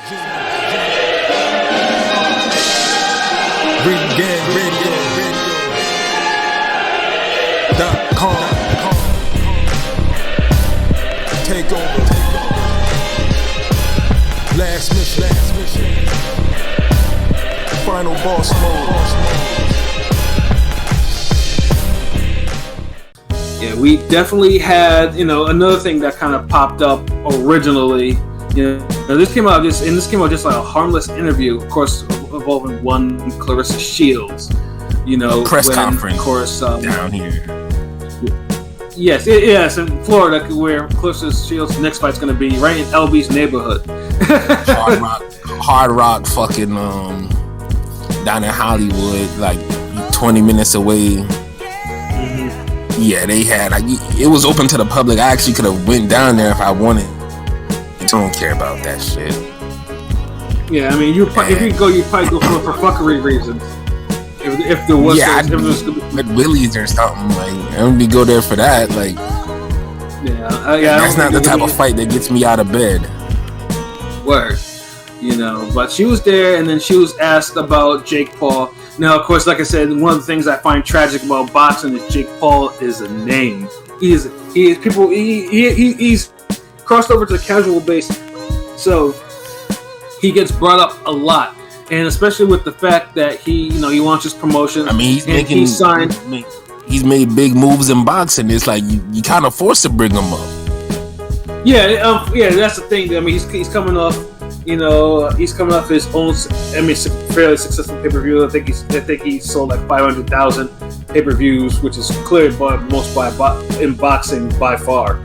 ReganRadio.com. Take over. Last mission. Final boss mode. Yeah, we definitely had, another thing that kind of popped up originally. This came out just like a harmless interview, of course, involving one Claressa Shields. Press conference, of course, down here. Yes, in Florida, where Claressa Shields' next fight's going to be right in LB's neighborhood. Hard rock, fucking down in Hollywood, like 20 minutes away. Yeah, they had it was open to the public. I actually could have went down there if I wanted. I don't care about that shit. Yeah, I mean, if you go, you'd probably go for fuckery reasons. If there was, I'd with Willie's or something. Like, I wouldn't go there for that. Like, that's not the type of fight that gets me out of bed. Word, But she was there, and then she was asked about Jake Paul. Now, of course, like I said, one of the things I find tragic about boxing is Jake Paul is a name. He's crossed over to the casual base, so he gets brought up a lot, and especially with the fact that he wants his promotion. I mean, he's made big moves in boxing. It's like you kind of forced to bring him up. Yeah, that's the thing. I mean, he's coming off. He's coming off his own, fairly successful pay-per-view. I think he sold like 500,000 pay-per-views, which is clearly most in boxing by far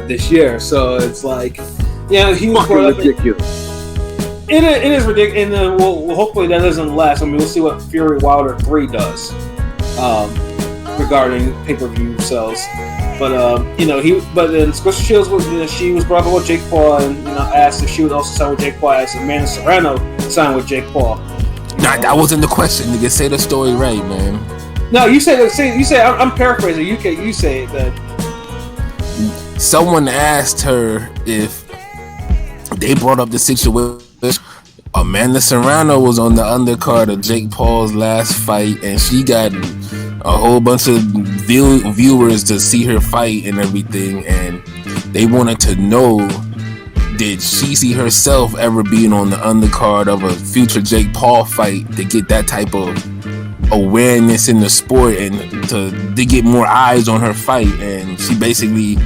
this year. So it's like, he was ridiculous. It is ridiculous, and hopefully that doesn't last. I mean, we'll see what Fury Wilder 3 does regarding pay-per-view sales. But but then Claressa Shields was, she was brought up with Jake Paul, and asked if she would also sign with Jake Paul, as Amanda Serrano signed with Jake Paul. Nah, that wasn't the question. Nigga, say the story right, man. No, you say. I'm paraphrasing. You say it then. Someone asked her if they brought up the situation. Amanda Serrano was on the undercard of Jake Paul's last fight, and she got a whole bunch of viewers to see her fight and everything, and they wanted to know, did she see herself ever being on the undercard of a future Jake Paul fight to get that type of awareness in the sport and to get more eyes on her fight? And she basically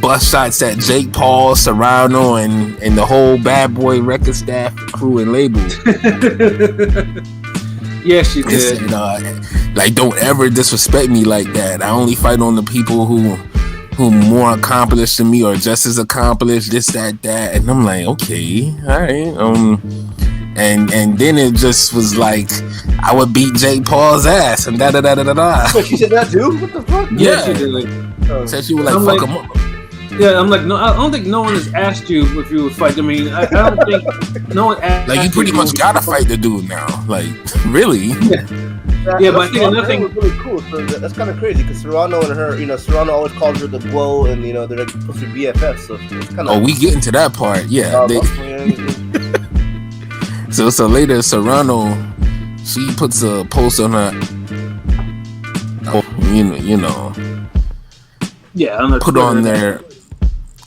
bust shots at Jake Paul, Serrano, and the whole Bad Boy record staff, crew, and label. Yes, she did. Like, don't ever disrespect me like that. I only fight on the people who more accomplished than me or just as accomplished, this, that. And I'm like, okay, all right. And then it just was like, I would beat Jake Paul's ass and da. But she said that too? What the fuck? Yeah, she did. Said she would fuck him up. Yeah, I'm like, no, I don't think no one has asked you if you would fight. I mean, I don't think no one asked. Like, you pretty much gotta fight the dude now. Like, really? Yeah. Yeah, but I think another thing was really cool. So that's kind of crazy because Serrano and her, Serrano always calls her the GWOAT, and they're like supposed to be BFFs. So it's kind of. Oh, we get into that part, yeah. So later, Serrano, she puts a post on her. Yeah, on put on there.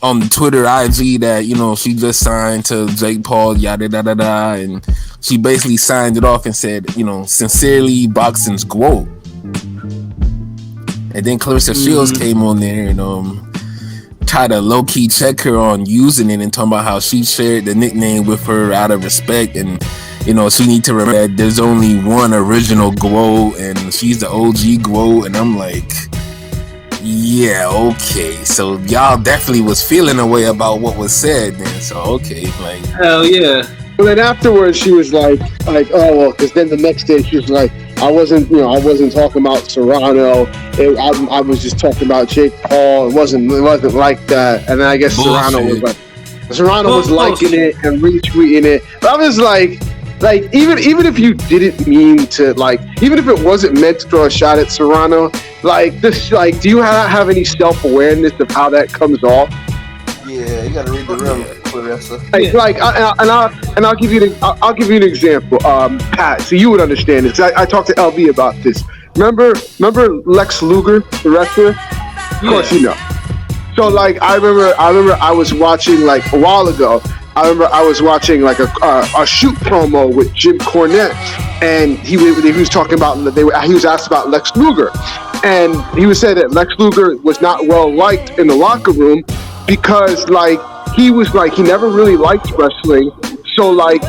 On the Twitter, IG, that she just signed to Jake Paul, yada da da da, and she basically signed it off and said, sincerely, boxing's GWOAT. And then Claressa Shields came on there and tried to low key check her on using it and talking about how she shared the nickname with her out of respect, and she need to remember that there's only one original GWOAT and she's the OG GWOAT. And I'm like, yeah, okay. So y'all definitely was feeling a way about what was said then. So okay, like, hell yeah. But then afterwards, she was like, oh well, because then the next day she was like, I wasn't talking about Serrano. I was just talking about Jake Paul. It wasn't like that. And then I guess Bullshit. Serrano was liking it and retweeting it. But I was like even if you didn't mean to, even if it wasn't meant to throw a shot at Serrano, do you have any self-awareness of how that comes off? Yeah, you gotta read the room. Claressa. I'll give you an example. Pat, so you would understand this. I talked to LB about this. Remember Lex Luger, the wrestler? Of course you know. So like I remember I was watching like a while ago. I remember I was watching like a shoot promo with Jim Cornette, and he was talking about he was asked about Lex Luger, and he was saying that Lex Luger was not well liked in the locker room because like he never really liked wrestling. So like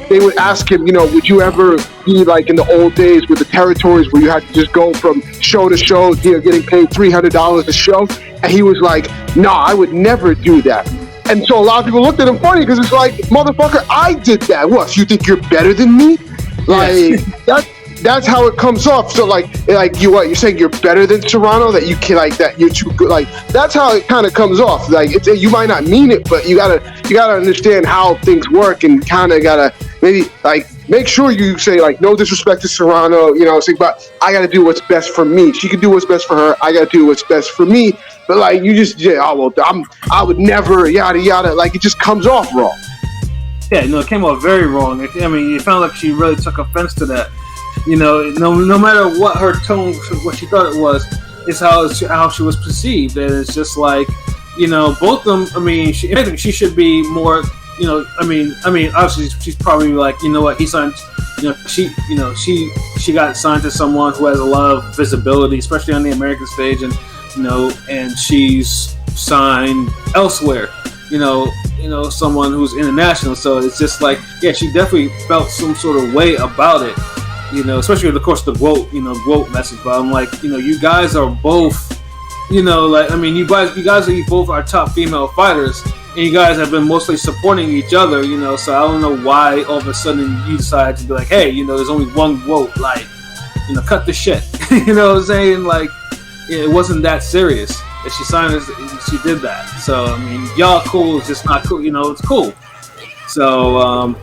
they would ask him, would you ever be like in the old days with the territories where you had to just go from show to show, getting paid $300 a show, and he was like, nah, I would never do that. And so a lot of people looked at him funny because it's like, motherfucker, I did that. What? You think you're better than me? Like that's how it comes off. So like you're saying you're better than Serrano, that you can that you're too good. Like that's how it kind of comes off. Like you might not mean it, but you gotta understand how things work and kind of gotta maybe like make sure you say like no disrespect to Serrano, but I gotta do what's best for me. She can do what's best for her. I gotta do what's best for me. But like you just I would never yada yada. Like it just comes off wrong. Yeah, no, it came off very wrong. I mean, it felt like she really took offense to that. No matter what her tone, what she thought it was, is how she was perceived, and it's just like, both of them. I mean, she should be more. I mean, obviously she's probably like, what, he signed. She got signed to someone who has a lot of visibility, especially on the American stage, and and she's signed elsewhere. Someone who's international. So it's just like, yeah, she definitely felt some sort of way about it. Especially with, of course, the GWOAT message. But I'm like, you guys are both, you guys are both our top female fighters, and you guys have been mostly supporting each other. So I don't know why all of a sudden you decide to be like, hey, there's only one GWOAT. Like, cut the shit. You know what I'm saying? Like, it wasn't that serious. If she signed us, she did that. So I mean, y'all cool. It's just not cool. It's cool. So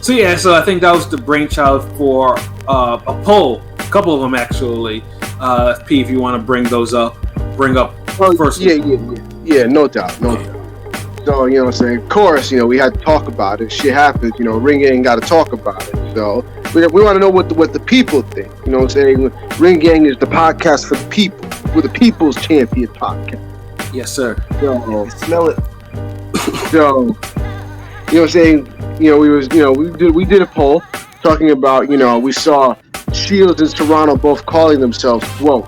so I think that was the brainchild for a poll. A couple of them actually. P, if you want to bring up first. Yeah, no doubt. So what I'm saying. Of course, we had to talk about it. Shit happens. Ring Gang got to talk about it. So we want to know what the people think. What I'm saying. Ring Gang is the podcast for the people. We're the People's Champion podcast. Yes, sir. So, Smell it. So, what I'm saying. We did a poll talking about, we saw Shields and Serrano both calling themselves GWOAT.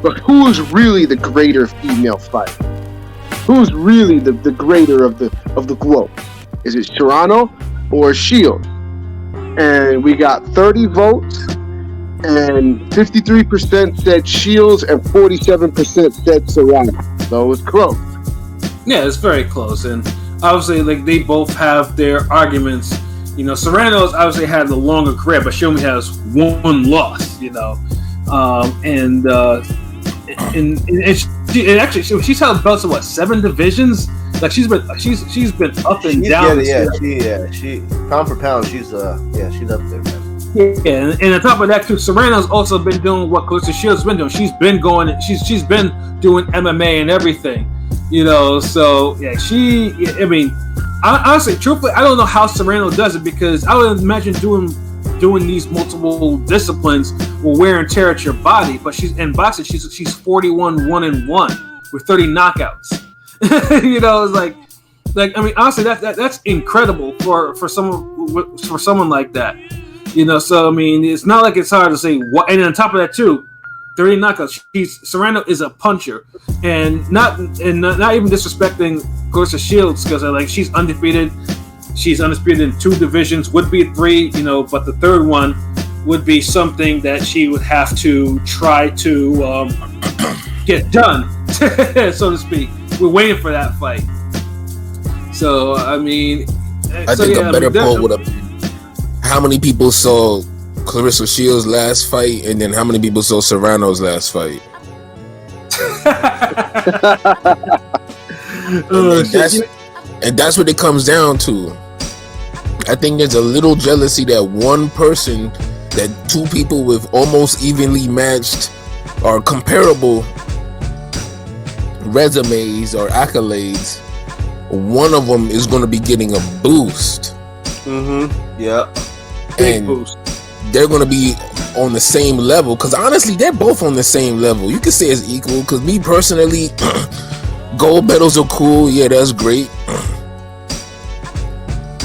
But who's really the greater female fighter? Who's really the greater of the GWOAT? Is it Serrano or Shields? And we got 30 votes, and 53% said Shields and 47% said Serrano. So it was close. Yeah, it's very close, and obviously, like, they both have their arguments. Serrano's obviously had the longer career, but she only has one loss. And she's held belts in 7 divisions. Like she's been up and down. She pound for pound, she's up there, man. Yeah, and on top of that too, Serrano's also been doing what Claressa Shields has been doing. She's been doing MMA and everything. So yeah, honestly, truthfully, I don't know how Serrano does it, because I would imagine doing these multiple disciplines will wear and tear at your body. But she's in boxing, she's 41-1-1 with 30 knockouts. It's like I mean, honestly, that's incredible for someone like that. So I mean, it's not like it's hard to say what. And on top of that too, 30 knockouts. Serrano is a puncher, and not even disrespecting Claressa Shields, because she's undefeated. She's undisputed in 2 divisions. Would be 3, but the third one would be something that she would have to try to get done, so to speak. We're waiting for that fight. So I mean, I think a better poll would have been how many people saw Claressa Shields' last fight, and then how many people saw Serrano's last fight. And that's what it comes down to. I think there's a little jealousy that one person, that 2 people with almost evenly matched or comparable resumes or accolades one of them is going to be getting a boost. Yeah. Big And boost. they're going to be on the same level. Because honestly, they're both on the same level. You could say it's equal. Because me personally, gold medals are cool. Yeah, that's great.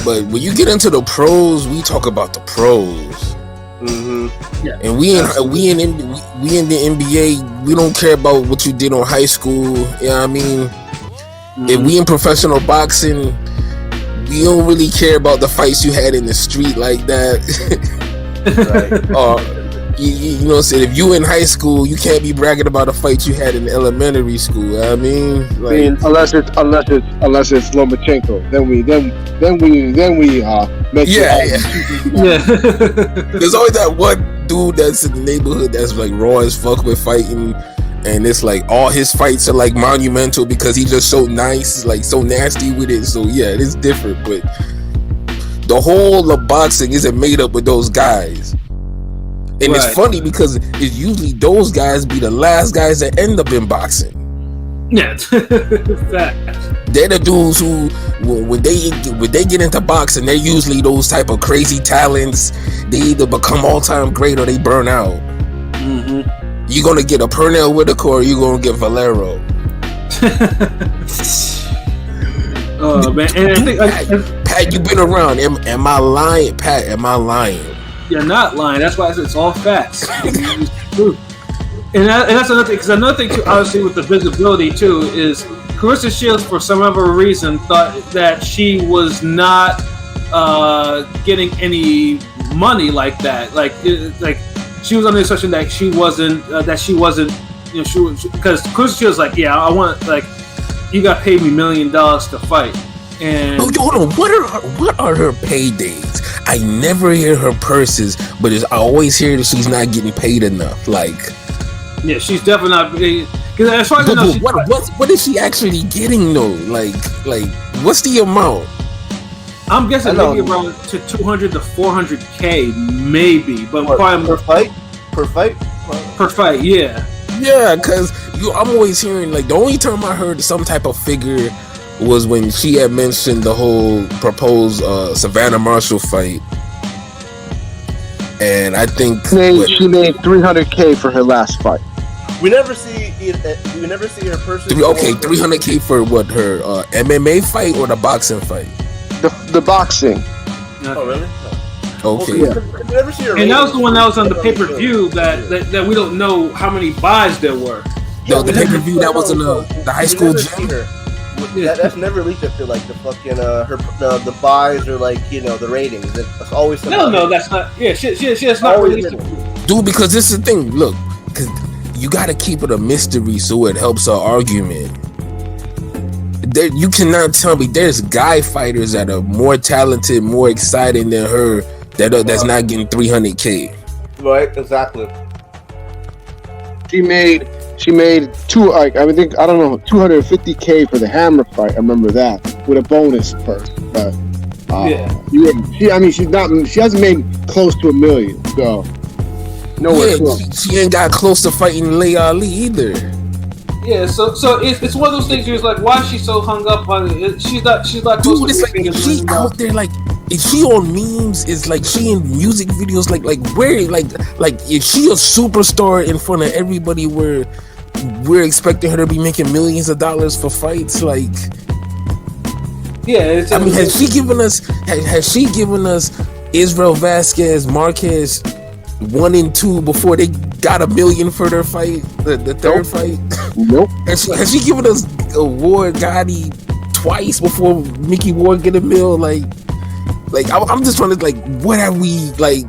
But when you get into the pros, we talk about the pros. Yeah. And we in the NBA, we don't care about what you did on high school. You know what I mean? If we in professional boxing, we don't really care about the fights you had in the street like that. Right. You know what I'm saying? If you in high school, you can't be bragging about a fight you had in elementary school. You know what I mean, like, unless it's Lomachenko, then we make There's always that one dude that's in the neighborhood that's like raw as fuck with fighting, and it's like all his fights are like monumental because he just so nice, like so nasty with it. So yeah, it is different, but the whole of boxing isn't made up with those guys. And it's funny because it's usually those guys be the last guys that end up in boxing. Yeah, fact. They're the dudes who, when they get into boxing, they're usually those type of crazy talents. They either become all-time great or they burn out. You're gonna get a Pernell Whitaker or you're gonna get Valero. Oh man, and I think Pat, you've been around. Am I lying, Pat? Am I lying? you're not lying. That's why it's all facts. It's true. And that's another thing. Because another thing too, obviously, with the visibility too, is Claressa Shields, for some other reason, thought that she was not getting any money like that. Like she was under the assumption that she wasn't. You know, she was, because Claressa Shields like, yeah, I want, like, you got paid me $1 million to fight. And hold on, what are her paydays? I never hear her purses, but I always hear that she's not getting paid enough. Like, yeah, she's definitely not. Because as far as I know, what is she actually getting though? Like, what's the amount? I'm guessing maybe around to 200 to 400K, maybe, but probably per fight. Per fight, yeah. Yeah, because I'm always hearing, like, the only time I heard some type of figure was when she had mentioned the whole proposed Savannah Marshall fight, and I think she made $300K for her last fight. We never see her person. Okay, $300K for what, her MMA fight or the boxing fight? The boxing. Oh really? Okay. We never see her. And that was the one that was on the pay-per-view that we don't know how many buys there were. No, the pay-per-view that was in the high school gym. That's never leaked up to like the fucking the buys or like, you know, the ratings. It's always no, that's not. Yeah, she has not released it. Dude, because this is the thing. Look, because you got to keep it a mystery so it helps our argument. You cannot tell me there's guy fighters that are more talented, more exciting than her that's not getting $300K. Right, exactly. She made $250K for the Hammer fight. I remember that with a bonus first. But she hasn't made close to $1 million. So nowhere close. She ain't got close to fighting Leigh Ali either. Yeah, so it's one of those things. You're like, why is she so hung up on it? She's not close. Dude, it's like, if she out there, like, if she on memes, is like she in music videos, like where, like if she a superstar in front of everybody, where we're expecting her to be making millions of dollars for fights, like. Yeah, I mean, has she given us Israel Vasquez, Marquez 1 and 2 before they got $1 million for their fight, the third fight? Nope. Has she given us Ward Gotti twice before Mickey Ward get $1 million? Like I'm just trying to, like, what have we, like?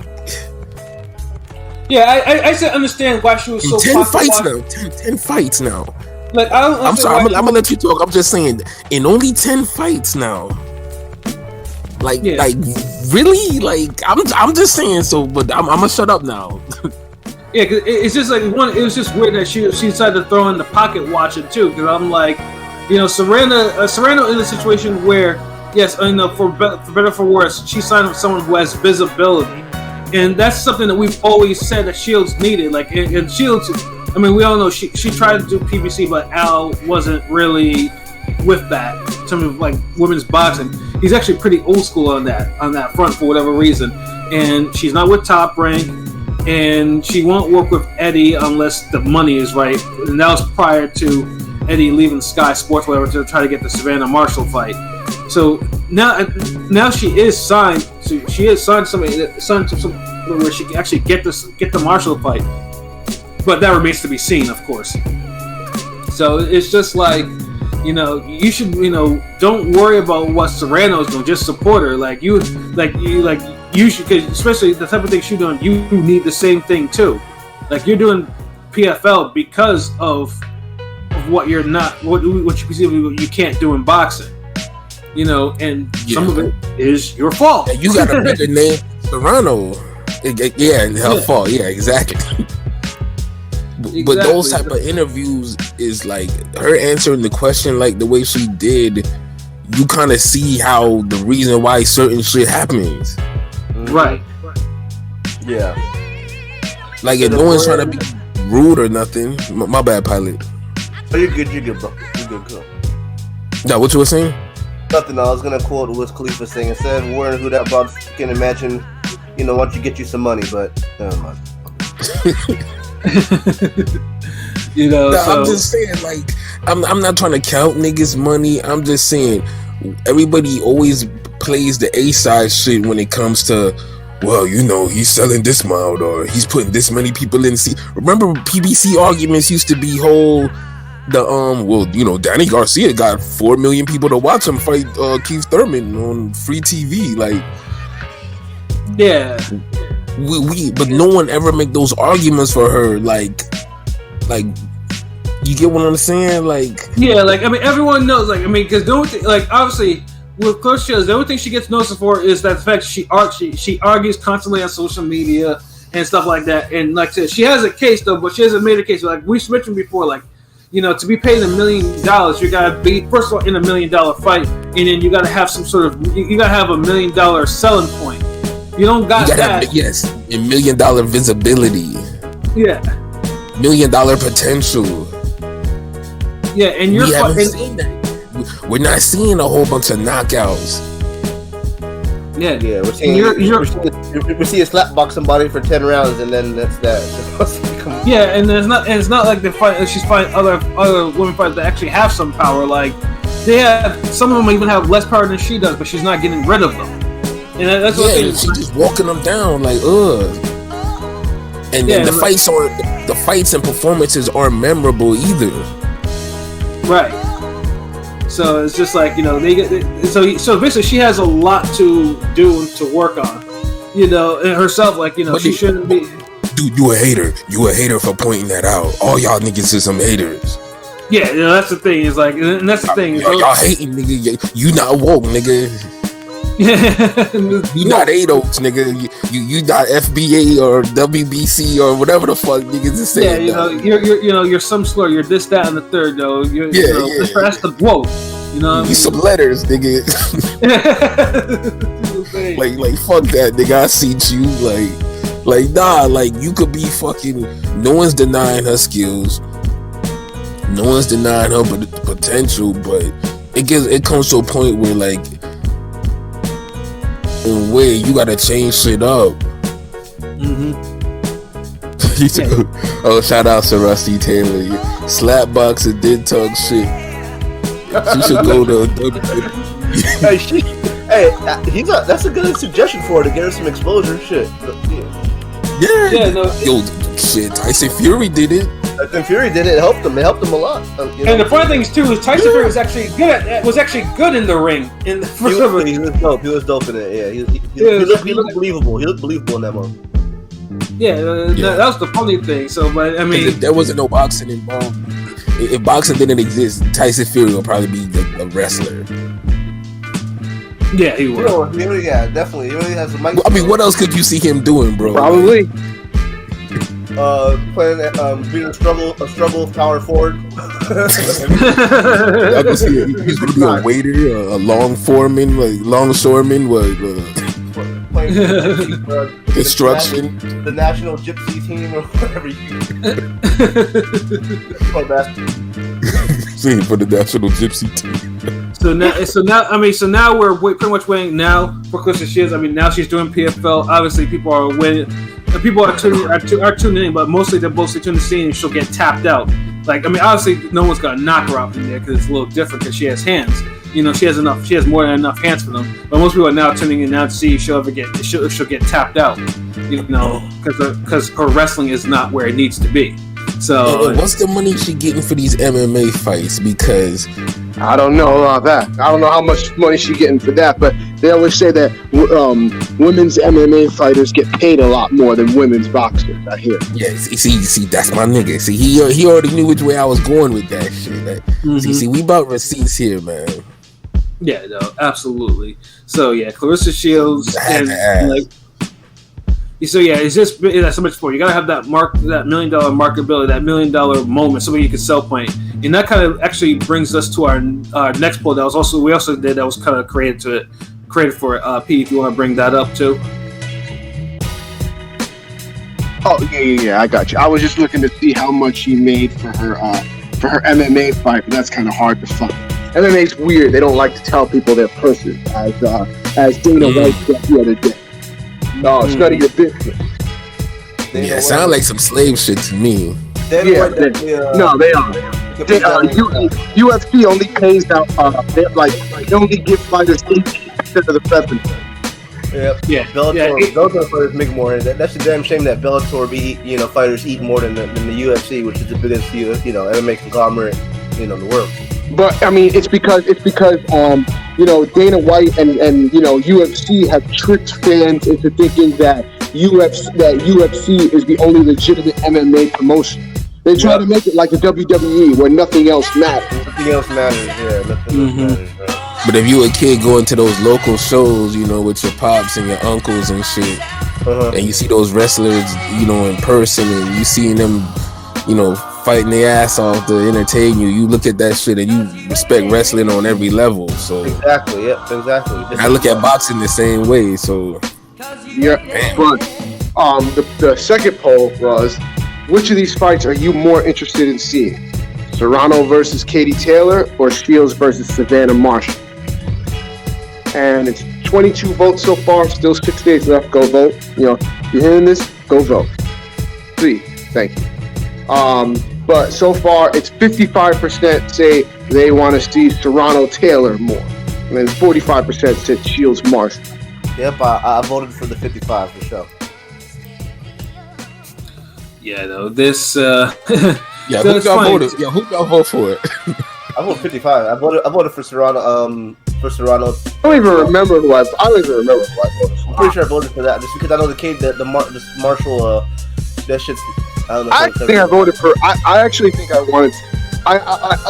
Yeah, I just understand why she was so 10 fights now. 10 fights now. Like, I'm sorry, I'm gonna let you talk. I'm just saying, in only 10 fights now. Like really? Like, I'm just saying so, but I'm gonna shut up now. Yeah, cause it's just like it was just weird that she decided to throw in the pocket watching too. Because I'm like, you know, Serrano in a situation where, yes, you know, for better or for worse, she signed with someone who has visibility, and that's something that we've always said that Shields needed. Like, and Shields, I mean, we all know she tried to do PBC, but Al wasn't really with that. some of like women's boxing. He's actually pretty old school on that front for whatever reason. And she's not with Top Rank, and she won't work with Eddie unless the money is right. And that was prior to Eddie leaving Sky Sports, whatever, to try to get the Savannah Marshall fight. So now she is signed. So she is signed to somebody where she can actually get the Marshall fight. But that remains to be seen, of course. So it's just like, you should, don't worry about what Serrano's doing. Just support her. You should, cause especially the type of thing she's doing. You need the same thing too. Like, you're doing PFL because of what you're not, what you can't do in boxing. And some of it is your fault. You got a better name, Serrano. Her fault. Yeah, exactly. But those type of interviews is like her answering the question like the way she did. You kind of see how the reason why certain shit happens. Right. Yeah. Like, if no one's trying to be rude or nothing. My bad, pilot. Oh, you're good, bro. You're good, cool. Now, what you were saying? Nothing. I was gonna quote Wiz Khalifa saying, instead of worrying who that box can imagine, why don't you get you some money, but never mind. I'm just saying, like, I'm not trying to count niggas' money. I'm just saying, everybody always plays the A-side shit when it comes to, well, he's selling this amount or he's putting this many people in. Remember, PBC arguments used to be Danny Garcia got 4 million people to watch him fight Keith Thurman on free TV. Like, yeah. But no one ever make those arguments for her. Like, you get what I'm saying? Like, yeah, like, everyone knows. Like, because the only thing, like, obviously with Claressa Shields, the only thing she gets noticed for is that the fact she argues constantly on social media and stuff like that. And like I said, she has a case though, but she hasn't made a case. Like we mentioned before, like, to be paid $1 million, you gotta be first of all in $1 million fight, and then you gotta have some sort of you gotta have $1 million selling point. You don't got that. Yes, $1 million visibility. Yeah. $1 million potential. Yeah, and you're seen that. We're not seeing a whole bunch of knockouts. Yeah. We're seeing a slap box somebody for 10 rounds, and then that's that. Yeah, and it's not like they fight. She's fighting other women fighters that actually have some power. Like some of them even have less power than she does, but she's not getting rid of them. And that's what she's just walking them down like And then the fights and performances aren't memorable either. Right. So it's just like, they get so basically she has a lot to do and to work on, and herself, like, she shouldn't be. Dude, you a hater. You a hater for pointing that out. All y'all niggas is some haters. Yeah, that's the thing. Is like, and that's the thing. Y'all hating, nigga. You not woke, nigga. You not ADOS, nigga. You not FBA or WBC or whatever the fuck niggas is saying. Yeah, you're some slur. You're this, that, and the third, though. That's the quote. You some letters, nigga. like fuck that, nigga. I see you. Like nah. Like, you could be fucking. No one's denying her skills. No one's denying her potential, but it comes to a point where, like, in a way, you gotta change shit up. Oh, shout out to Rusty Taylor. Slapboxer did talk shit. She should go to that's a good suggestion for her to get her some exposure. Shit. Yeah. Yo, shit. Tyson Fury did it. Tyson Fury did it. It helped him. It helped him a lot. And the funny thing is too, is Tyson Fury was actually good in the ring. He was dope in it. Yeah, he looked believable. He looked believable in that moment. Yeah, that was the funny thing. So, but if there wasn't no boxing involved, if boxing didn't exist, Tyson Fury would probably be the wrestler. Yeah, he would. Yeah, definitely. He really has a mic. What else could you see him doing, bro? Probably. Playing being a struggle power forward. I can see it. He's gonna be a waiter, a longshoreman, construction, the national gypsy team, or whatever for the national gypsy team. So now we're pretty much waiting now for Claressa Shields. I mean, now she's doing PFL. Obviously, people are winning. People are tuning in, but mostly they're tuning to see and she'll get tapped out. Like, I mean, obviously, no one's gonna knock her out from there because it's a little different because she has hands. You know, she has more than enough hands for them. But most people are now tuning in now to see if she'll get tapped out. You know, because her wrestling is not where it needs to be. So, and what's the money she getting for these MMA fights? Because I don't know about that. I don't know how much money she getting for that, but they always say that women's MMA fighters get paid a lot more than women's boxers. I hear. Yeah, see, that's my nigga. See, he already knew which way I was going with that shit. Like, see, we about receipts here, man. Yeah, no, absolutely. So yeah, Claressa Shields and like. So yeah, it's so much for you. Gotta have that $1 million marketability, that $1 million moment, something you can sell point, and that kind of actually brings us to our next poll. That was we also did that was kind of created for Pete. If you want to bring that up too. Oh yeah, I got you. I was just looking to see how much she made for her MMA fight, but that's kind of hard to find. MMA's weird. They don't like to tell people their purses, as Dana White said the other day. No, it's none of your business. Yeah, it sounds like some slave shit to me. No, they are. UFC only pays out. They only give fighters 18% of the revenue. Yep. Yeah. Bellator fighters make more. That's a damn shame that Bellator fighters eat more than the UFC, which is the biggest MMA conglomerate in the world. But I mean, it's because Dana White and UFC have tricked fans into thinking that UFC is the only legitimate MMA promotion. They try to make it like the WWE, where nothing else matters. Nothing else matters. Yeah, nothing else matters. Right? But if you a kid going to those local shows, with your pops and your uncles and shit, and you see those wrestlers, in person, and you seeing them, fighting their ass off to entertain you, you look at that shit and you respect wrestling on every level. So exactly. I look at boxing the same way. So yeah, but the second poll was, which of these fights are you more interested in seeing? Serrano versus Katie Taylor or Shields versus Savannah Marshall? And it's 22 votes so far. Still 6 days left. Go vote. If you're hearing this, go vote. Please, thank you. But so far, it's 55% say they want to see Serrano Taylor more, and then 45% said Shields Marshall. Yep, I voted for the 55 for sure. Yeah, though this. Yeah, who y'all voted? Yeah, who y'all vote for it? I voted 55. I voted for Serrano. Serrano. I don't even remember who I voted for. I'm pretty sure I voted for that just because I know the Marshall. That shit's. I voted for. I actually think I wanted. I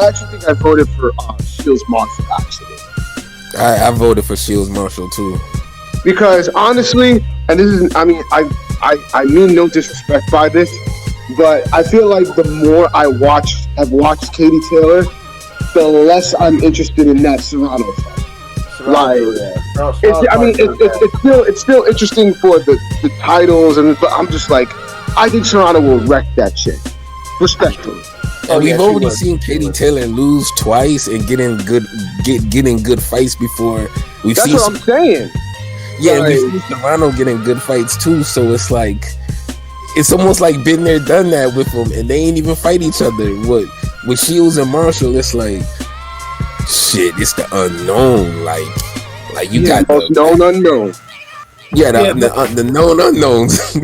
actually think I voted for Shields Marshall. Actually, I voted for Shields Marshall too. Because honestly, and this is. I mean, I mean no disrespect by this, but I feel like the more I've watched Katie Taylor, the less I'm interested in that Serrano fight. It's still interesting for the titles, but I'm just like. I think Serrano will wreck that shit. Respectfully. And we've already seen Katie Taylor lose twice and getting good fights before. That's what I'm saying. Yeah, and we've seen Serrano getting good fights too. So it's like it's almost like been there, done that with them, and they ain't even fight each other. With Shields and Marshall, it's like shit. It's the unknown. Like you got the known unknown. Yeah, the known unknowns.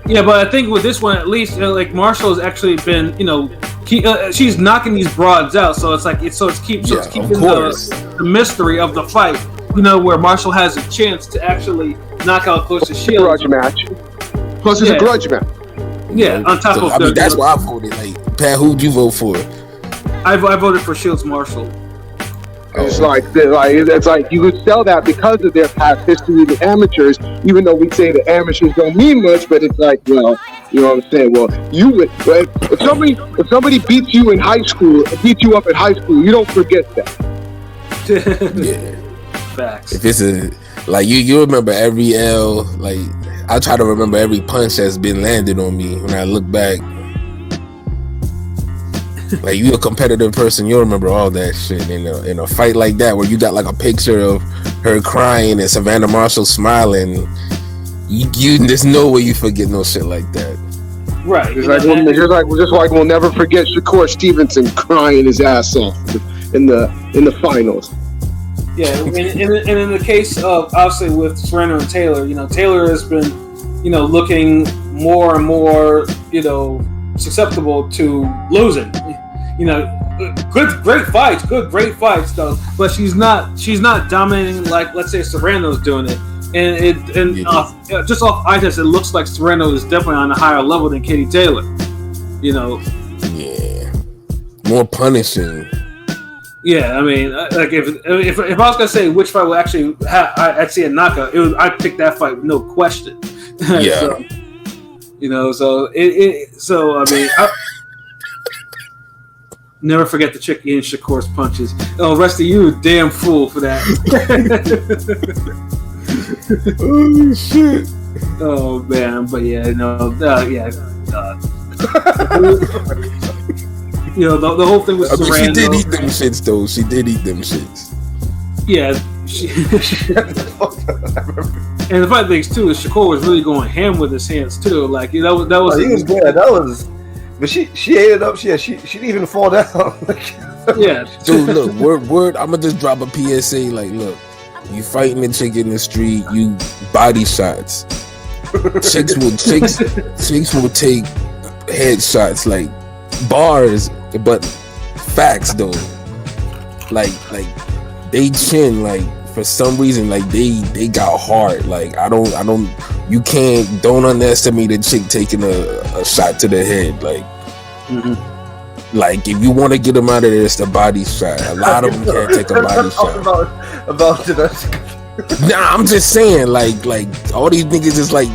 Yeah, but I think with this one, at least, like Marshall's actually been, she's knocking these broads out. So it's keeping the mystery of the fight. Where Marshall has a chance to actually knock out Claressa Shields. Grudge match. Plus, it's a grudge match. Yeah, on top of that's why I voted. Like, Pat, who'd you vote for? I voted for Shields Marshall. It's like you could sell that because of their past history, the amateurs. Even though we say the amateurs don't mean much, but it's like, well, you know what I'm saying. Well, if somebody beats you in high school, beats you up in high school, you don't forget that. Yeah, facts. If it's you remember every L. Like I try to remember every punch that's been landed on me when I look back. Like you a competitive person, you'll remember all that shit in a fight like that where you got like a picture of her crying and Savannah Marshall smiling. You there's no way you forget no shit like that. Right. Just like we'll never forget Shakur Stevenson crying his ass off in the finals. Yeah, and in the case of obviously with Serrano and Taylor, Taylor has been, looking more and more, susceptible to losing. Great fights though, but she's not dominating like, let's say, Serrano's doing it. And just off eye test, it looks like Serrano is definitely on a higher level than Katie Taylor. Yeah, more punishing. Yeah, I mean, like if I was gonna say which fight would actually I'd see a knockout, I'd pick that fight with no question. Yeah. So I mean, never forget the chick eating Shakur's punches. Oh, rest of you, damn fool for that. Oh shit! Oh man, but yeah, the whole thing with Serrano. She did eat them shits though. She did eat them shits. Yeah, and the funny thing too is Shakur was really going ham with his hands too. Like that was. He was good. That was. But she ate it up. She didn't even fall down. Yeah. Dude, look, word. I'm gonna just drop a PSA. Like, look, you fighting the chick in the street. You body shots. Chicks will take headshots like bars, but facts though. Like they chin like for some reason like they got hard. Like don't underestimate a chick taking a shot to the head. Like like if you want to get them out of there, it's the body shot. A lot of them can't take a body shot. About domestic. Nah, I'm just saying like all these niggas is like.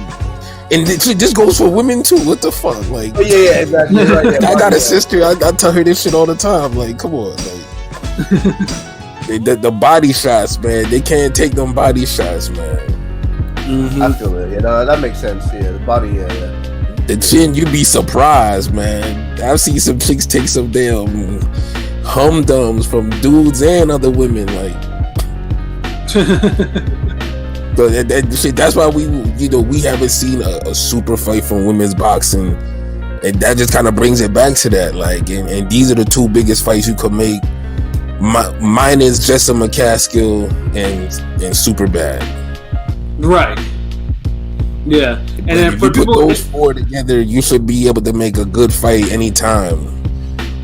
And this goes for women too. What the fuck? Like, oh, yeah, exactly. Right, yeah, I got a sister. I tell her this shit all the time. Like, come on, like the body shots, man. They can't take them body shots, man. Mm-hmm. I feel it. That makes sense. Yeah, the body. Yeah. The chin, you'd be surprised, man. I've seen some chicks take some damn humdums from dudes and other women, like. But that's why we haven't seen a super fight from women's boxing, and that just kind of brings it back to that. Like, and these are the two biggest fights you could make. Mine is Jessa McCaskill and Superbad. Right. Yeah, and then if you put those four together, you should be able to make a good fight anytime.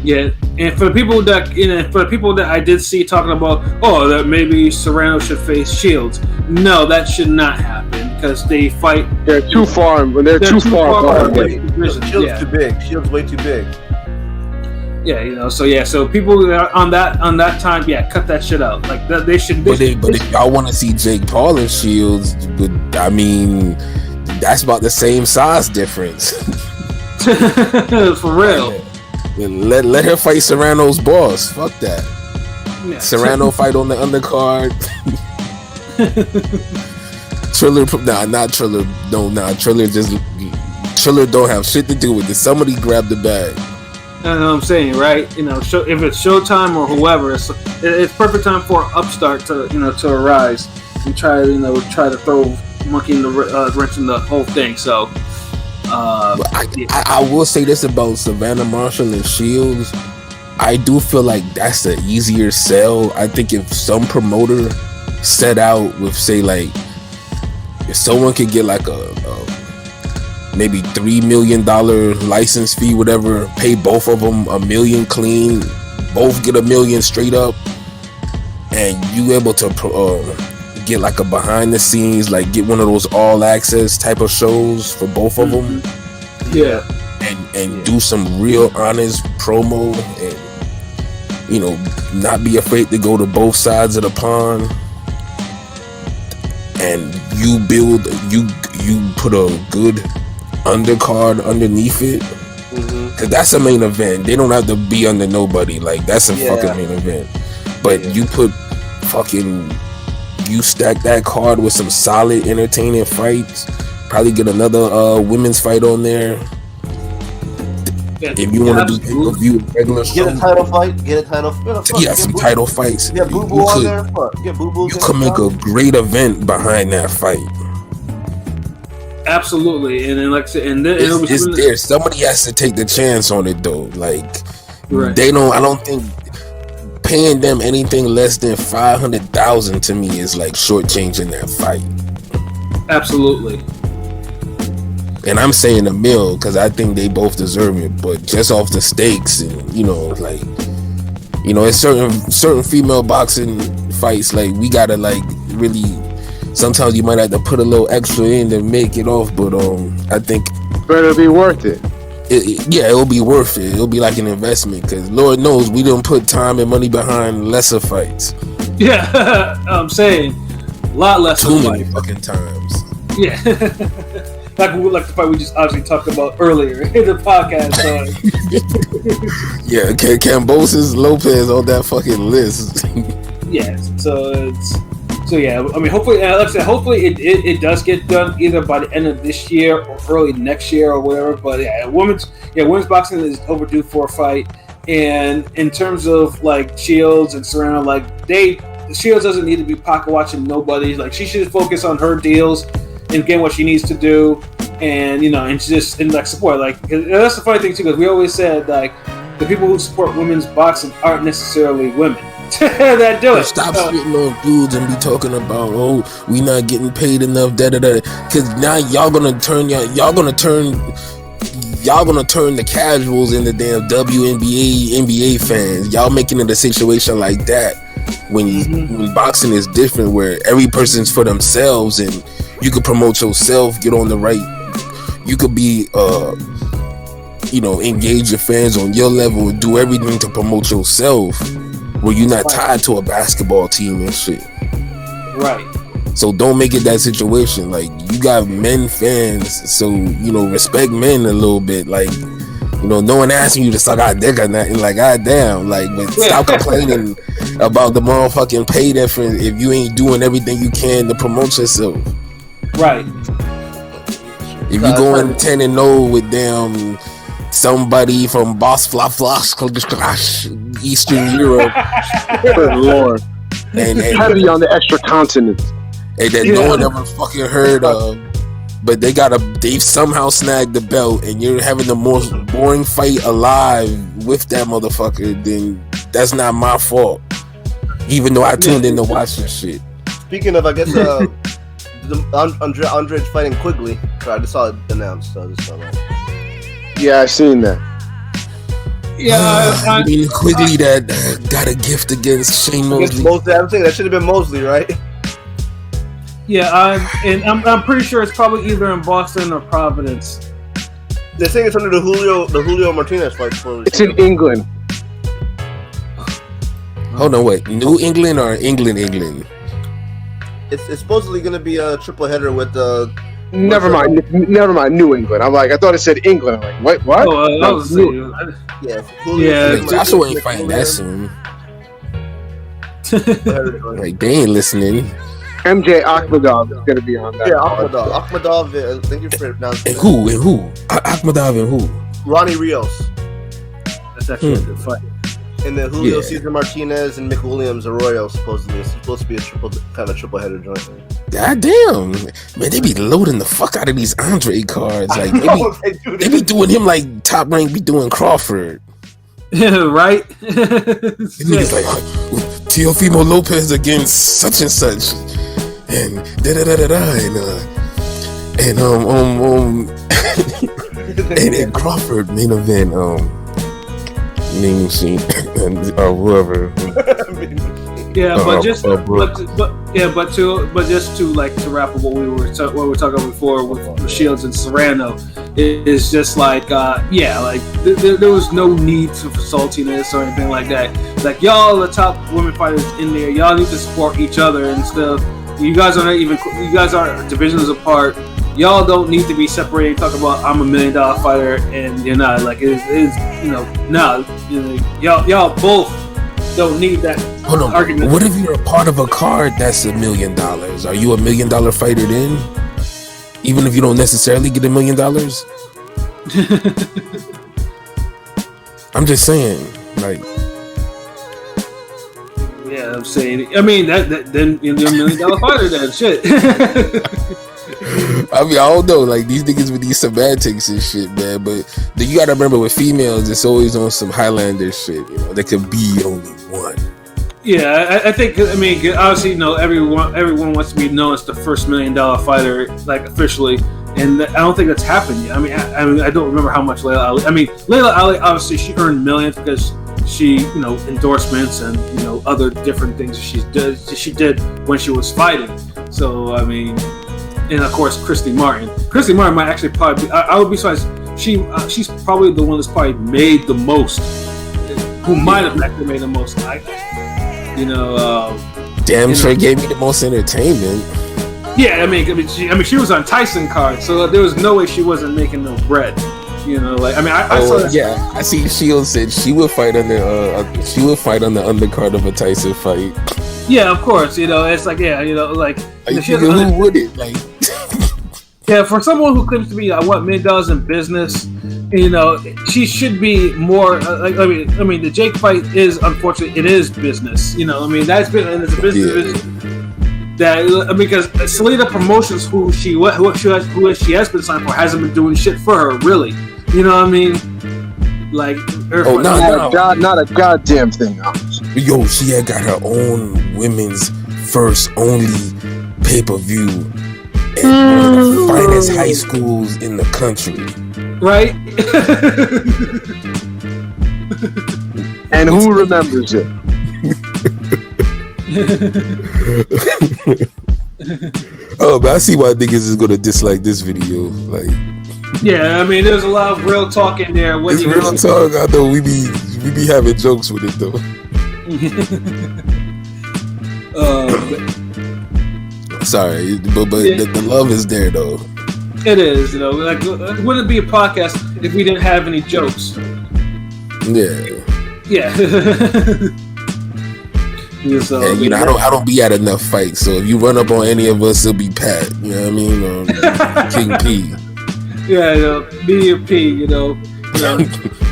Yeah, and for the people that I did see talking about, that maybe Serrano should face Shields. No, that should not happen because they fight. They're too far. They're too far apart. Shields too big. Shields way too big. Yeah, so people that are on that time, cut that shit out. Like that, they should. But if y'all want to see Jake Paul and Shields, I mean, that's about the same size difference. For real. Let her fight Serrano's boss. Fuck that. Yeah. Serrano fight on the undercard. Triller, not Triller. No, Triller don't have shit to do with it. Somebody grab the bag. You know what I'm saying, right? If it's Showtime or whoever, it's perfect time for an upstart to arise and try to throw monkey in the wrench in the whole thing. So. I will say this about Savannah Marshall and Shields. I do feel like that's the easier sell. I think if some promoter set out with, say, like, if someone could get like a maybe $3 million license fee, whatever, pay both of them $1 million clean, both get $1 million straight up, and you able to get like a behind the scenes, like get one of those all access type of shows for both of them. Yeah. And do some real honest promo and, not be afraid to go to both sides of the pond. And you put a good undercard underneath it. Cause that's a main event. They don't have to be under nobody. Like that's a fucking main event. But you put you stack that card with some solid, entertaining fights. Probably get another women's fight on there. If you want to do pay-per-view regular show, get a title fight. Get a title. Yeah, some title fights. Get Boo Boo on there. Get Boo Boo. You could make a great event behind that fight. Absolutely, and then like I said, and then it's there. Somebody has to take the chance on it though. Like right. I don't think paying them anything less than $500,000 to me is like shortchanging that fight. Absolutely. And I'm saying $1 million because I think they both deserve it, but just off the stakes and it's certain female boxing fights like we gotta like really. Sometimes you might have to put a little extra in to make it off, but I think better be worth it. It'll be worth it. It'll be like an investment because Lord knows we don't put time and money behind lesser fights. Yeah, I'm saying a lot less. Too many fucking times. Yeah, like the fight we just obviously talked about earlier in the podcast. Yeah, Cambosis Lopez on that fucking list. Yeah, So yeah, I mean, hopefully, like I said, hopefully it does get done either by the end of this year or early next year or whatever. But yeah, women's boxing is overdue for a fight. And in terms of like Shields and Serrano, like Shields doesn't need to be pocket watching nobody. Like she should focus on her deals and getting what she needs to do, and and support. Like that's the funny thing too, because we always said like the people who support women's boxing aren't necessarily women. That do it. Stop spitting on dudes and be talking about we not getting paid enough, because now y'all gonna turn the casuals into damn WNBA NBA fans. Y'all making it a situation like that when boxing is different, where every person's for themselves and you could promote yourself, get on the right. You could be engage your fans on your level and do everything to promote yourself. Where you're not tied to a basketball team and shit. Right. So don't make it that situation. Like, you got men fans, so, respect men a little bit. Like, no one asking you to suck out dick or nothing. Like, goddamn. Like, but stop complaining about the motherfucking pay difference if you ain't doing everything you can to promote yourself. Right. If you going 10-0 with damn somebody from Eastern Europe. Good Lord. And heavy on the extra continents. And that no one ever fucking heard of. But they've somehow snagged the belt, and you're having the most boring fight alive with that motherfucker, then that's not my fault. Even though I tuned in to watch this shit. Speaking of, I guess, Andre's fighting Quigley. I just saw it announced, so I just saw that. Yeah, I seen that. Yeah, I mean Quigley that got a gift against Shane Mosley. I'm saying that should have been Mosley, right? Yeah, I'm pretty sure it's probably either in Boston or Providence. They're saying it's under the Julio Martinez fight. It's in England. Hold on, wait, New England or England? It's supposedly going to be a triple header with Never mind, New England. I thought it said England. I'm like, what? Oh, Joshua ain't fighting that soon. Like, they ain't listening. MJ Akhmadov is going to be on that. Yeah, Akhmadov. Thank you for announcing. And who? Akhmadov and who? Ronnie Rios. That's actually a good fight. And then Julio Cesar Martinez and Mick Williams Arroyo supposedly. It's supposed to be a triple header joint. God damn, man, they be loading the fuck out of these Andre cards. Like they be doing him like Top Rank be doing Crawford. Right? He's like Teofimo Lopez against such and such, and and Crawford main event. Mean machine or whoever. But just to wrap up what we were talking about before with Shields and Serrano, is just like there was no need for saltiness or anything like that. Like, y'all are the top women fighters in there. Y'all need to support each other and stuff. You guys are divisions apart. Y'all don't need to be separated. Talk about I'm $1 million fighter and you're not. Like y'all both don't need that. Hold on. Argument. What if you're a part of a card that's $1 million? Are you $1 million fighter then? Even if you don't necessarily get $1 million? I'm just saying, like. Yeah, I'm saying. I mean, that then you're $1 million fighter. Then shit. I mean, I don't know, like these niggas with these semantics and shit, man. But you gotta remember, with females, it's always on some Highlander shit. You know, there could be only one. Yeah, I think. I mean, obviously, you know, everyone wants to be known as the first $1 million fighter, like officially, and I don't think that's happened yet. I mean, I don't remember how much Layla Ali. I mean, Layla Ali, obviously, she earned millions because she, you know, endorsements and, you know, other different things she did when she was fighting. So I mean, and of course, Christy Martin. Christy Martin might actually probably. I would be surprised. She's probably the one that's probably made the most. Who might have actually made the most? You know, damn sure gave me the most entertainment. Yeah, I mean, she was on Tyson card, so there was no way she wasn't making no bread. You know, like I saw that. Yeah, I see. Shields said she would fight on the undercard of a Tyson fight. Yeah, of course. You know, it's like, yeah, you know, like who would it? Like, yeah, for someone who claims to be $1 million in business, you know, she should be more. Like, I mean, the Jake fight is, unfortunately, it is business. You know, I mean, that's been, and it's a business. Yeah. That because Selena Promotions, who she has been signed for, hasn't been doing shit for her, really. You know what I mean? Like, not a goddamn thing. Yo, she had got her own women's first only pay-per-view at one of the finest high schools in the country. Right? And who remembers it? Oh, but I see why niggas is gonna dislike this video. Like, yeah, I mean, there's a lot of real talk in there. It's real talk. I know we be having jokes with it though. Sorry, but the love is there though. It is, you know. Like, it wouldn't be a podcast if we didn't have any jokes. Yeah. So, and, you know, I don't be at enough fights, so if you run up on any of us, it'll be Pat. You know what I mean? Or King P. Yeah, you know, B or P. You know,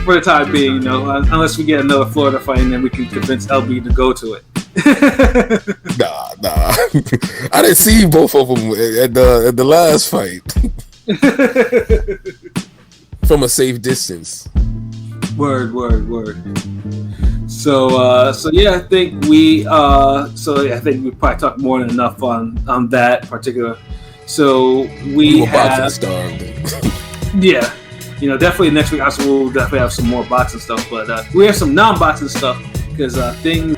for the time being, you know, unless we get another Florida fight, and then we can convince LB to go to it. Nah. I didn't see both of them at the last fight from a safe distance. Word. So yeah, I think we probably talked more than enough on that particular. So we have yeah, you know, definitely next week also we'll definitely have some more boxing stuff, but we have some non-boxing stuff because things